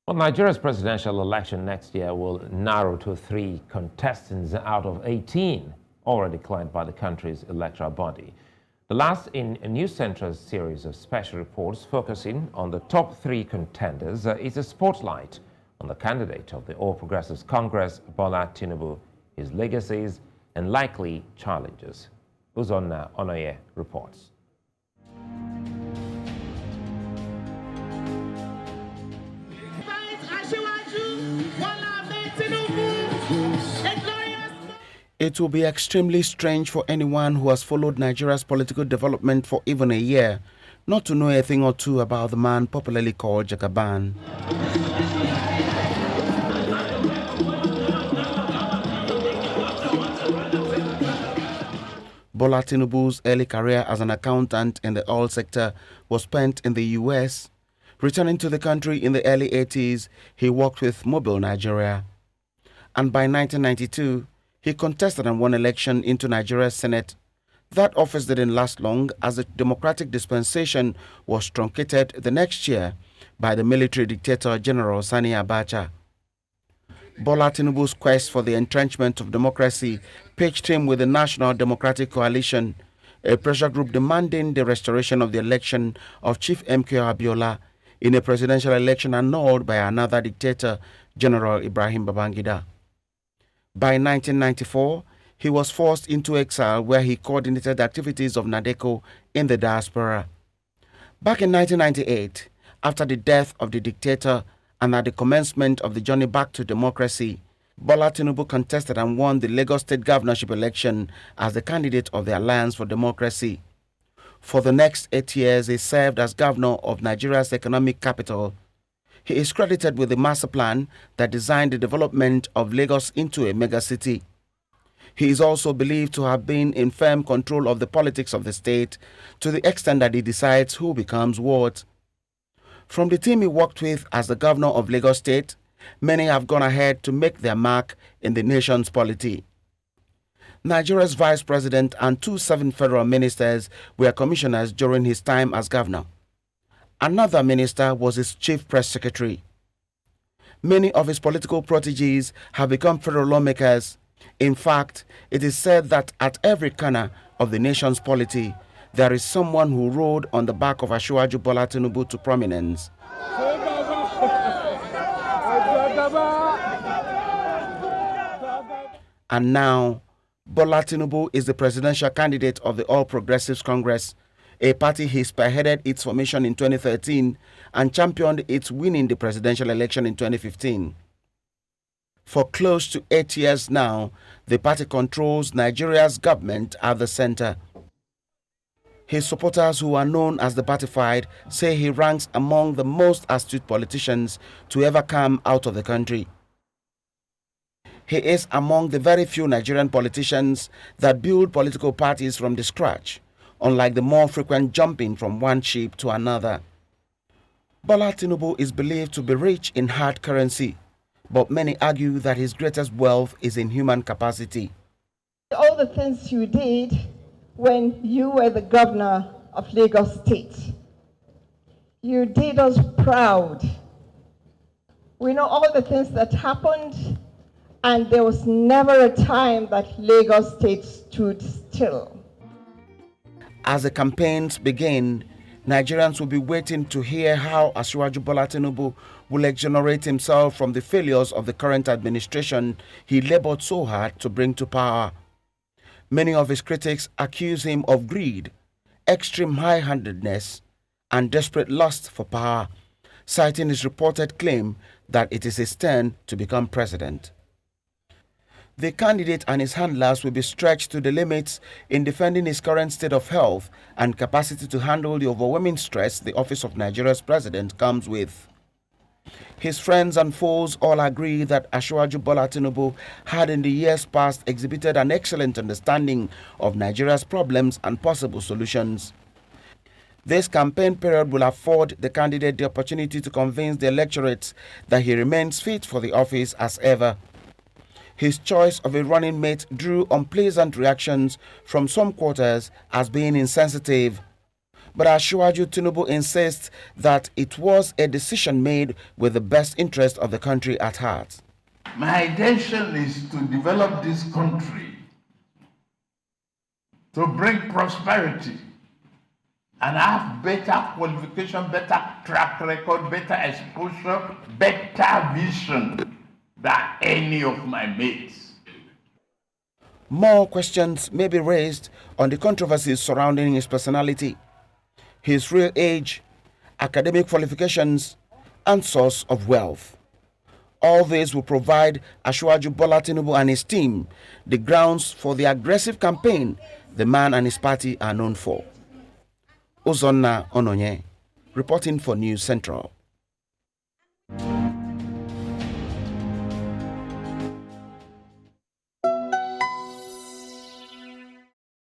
Well, Nigeria's presidential election next year will narrow to 3 contestants out of 18 already declared by the country's electoral body. The last in a News Central's series of special reports focusing on the top 3 contenders is a spotlight on the candidate of the All Progressives Congress, Bola Tinubu, his legacies and likely challenges. Uzonna Ononye reports. It will be extremely strange for anyone who has followed Nigeria's political development for even a year not to know a thing or two about the man popularly called Jagaban. Bola Tinubu's early career as an accountant in the oil sector was spent in the US. Returning to the country in the early 80s, he worked with Mobile Nigeria. And by 1992, he contested and won election into Nigeria's Senate. That office didn't last long as the democratic dispensation was truncated the next year by the military dictator General Sani Abacha. Bola Tinubu's quest for the entrenchment of democracy pitched him with the National Democratic Coalition, a pressure group demanding the restoration of the election of Chief MK Abiola in a presidential election annulled by another dictator, General Ibrahim Babangida. By 1994, he was forced into exile where he coordinated activities of NADECO in the diaspora. Back in 1998, after the death of the dictator and at the commencement of the journey back to democracy, Bola Tinubu contested and won the Lagos State governorship election as the candidate of the Alliance for Democracy. For the next 8 years, he served as governor of Nigeria's economic capital. He is credited with the master plan that designed the development of Lagos into a megacity. He is also believed to have been in firm control of the politics of the state to the extent that he decides who becomes what. From the team he worked with as the governor of Lagos State, many have gone ahead to make their mark in the nation's polity. Nigeria's vice president and 7 federal ministers were commissioners during his time as governor. Another minister was his chief press secretary. Many of his political proteges have become federal lawmakers. In fact, it is said that at every corner of the nation's polity, there is someone who rode on the back of Asiwaju Bola Tinubu to prominence. And now, Bola Tinubu is the presidential candidate of the All Progressives Congress, a party he spearheaded its formation in 2013 and championed its winning the presidential election in 2015. For close to 8 years now, the party controls Nigeria's government at the center. His supporters, who are known as the BATified, say he ranks among the most astute politicians to ever come out of the country. He is among the very few Nigerian politicians that build political parties from the scratch, unlike the more frequent jumping from one ship to another. Bola Tinubu is believed to be rich in hard currency, but many argue that his greatest wealth is in human capacity. All the things you did when you were the governor of Lagos State, you did us proud. We know all the things that happened, and there was never a time that Lagos State stood still. As the campaigns begin, Nigerians will be waiting to hear how Asiwaju Bola Tinubu will exonerate himself from the failures of the current administration he labored so hard to bring to power. Many of his critics accuse him of greed, extreme high-handedness, and desperate lust for power, citing his reported claim that it is his turn to become president. The candidate and his handlers will be stretched to the limits in defending his current state of health and capacity to handle the overwhelming stress the office of Nigeria's president comes with. His friends and foes all agree that Asiwaju Bola Tinubu had in the years past exhibited an excellent understanding of Nigeria's problems and possible solutions. This campaign period will afford the candidate the opportunity to convince the electorate that he remains fit for the office as ever. His choice of a running mate drew unpleasant reactions from some quarters as being insensitive. But Asiwaju Tinubu insists that it was a decision made with the best interest of the country at heart. My intention is to develop this country, to bring prosperity, and have better qualification, better track record, better exposure, better vision than any of my mates. More questions may be raised on the controversies surrounding his personality, his real age, academic qualifications, and source of wealth. All this will provide Asiwaju Bola Tinubu and his team the grounds for the aggressive campaign the man and his party are known for. Uzonna Ononye, reporting for News Central.